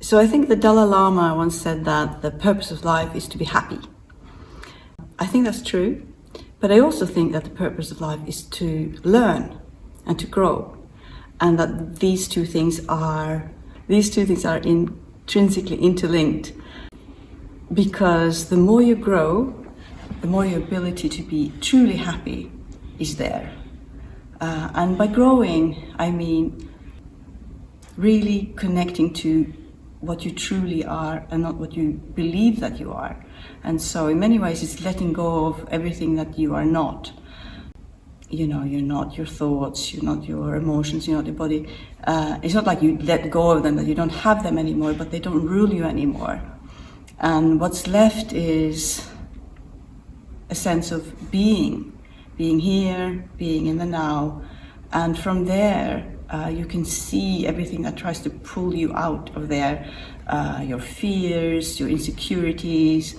So I think the Dalai Lama once said that the purpose of life is to be happy. I think that's true, but I also think that the purpose of life is to learn and to grow, and that these two things are intrinsically interlinked. Because the more you grow, the more your ability to be truly happy is there. And by growing, I mean really connecting to what you truly are and not what you believe that you are. And so in many ways it's letting go of everything that you are not. You know, you're not your thoughts, you're not your emotions, you're not your body. It's not like you let go of them, that you don't have them anymore, but they don't rule you anymore. And what's left is a sense of being here, being in the now. And from there, you can see everything that tries to pull you out of there, your fears, your insecurities,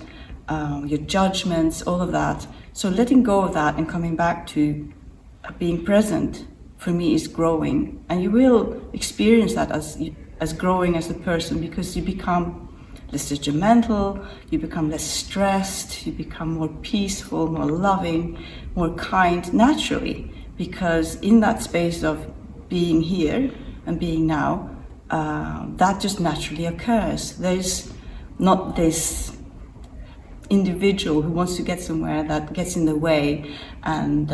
your judgments, all of that. So letting go of that and coming back to being present, for me, is growing. And you will experience that as growing as a person, because you become less judgmental, you become less stressed, you become more peaceful, more loving, more kind, naturally. Because in that space of being here and being now, that just naturally occurs. There's not this individual who wants to get somewhere that gets in the way and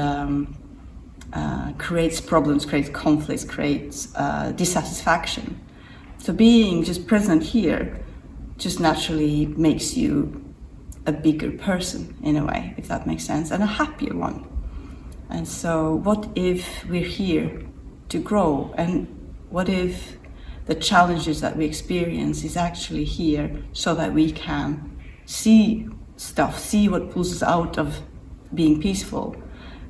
creates problems, creates conflicts, creates dissatisfaction. So being just present here just naturally makes you a bigger person, in a way, if that makes sense, and a happier one. And so what if we're here to grow, and what if the challenges that we experience is actually here so that we can see stuff, see what pulls us out of being peaceful,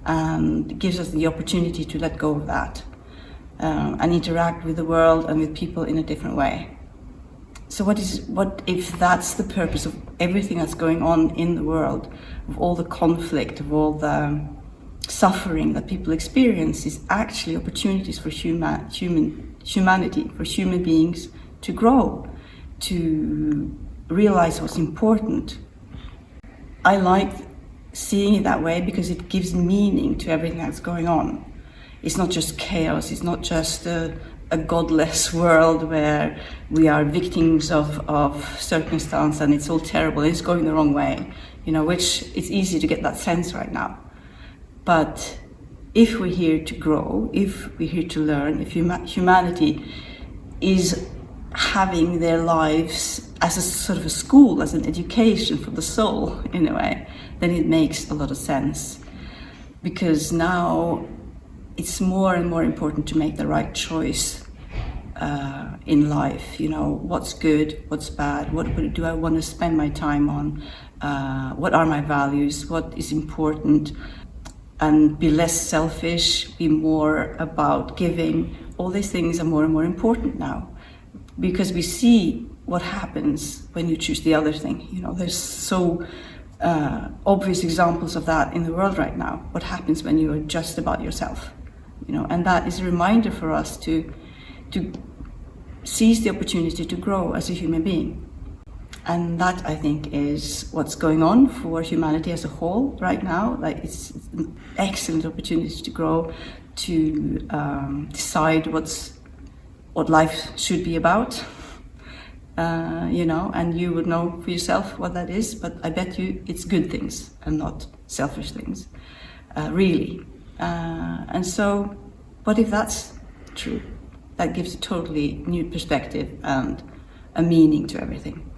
and gives us the opportunity to let go of that and interact with the world and with people in a different way. So what if that's the purpose of everything that's going on in the world, of all the conflict, of all the suffering that people experience, is actually opportunities for humanity, for human beings to grow, to realize what's important. I like seeing it that way because it gives meaning to everything that's going on. It's not just chaos, it's not just a godless world where we are victims of circumstance and it's all terrible, it's going the wrong way, which it's easy to get that sense right now. But if we're here to grow, if we're here to learn, if humanity is having their lives as a sort of a school, as an education for the soul, in a way, then it makes a lot of sense. Because now it's more and more important to make the right choice in life. What's good, what's bad, what do I want to spend my time on, what are my values, what is important, and be less selfish, be more about giving. All these things are more and more important now, because we see what happens when you choose the other thing. There's so obvious examples of that in the world right now. What happens when you are just about yourself? And that is a reminder for us to seize the opportunity to grow as a human being. And that, I think, is what's going on for humanity as a whole right now. Like, it's an excellent opportunity to grow, to decide what life should be about. And you would know for yourself what that is, but I bet you it's good things and not selfish things, really. And so, what if that's true? That gives a totally new perspective and a meaning to everything.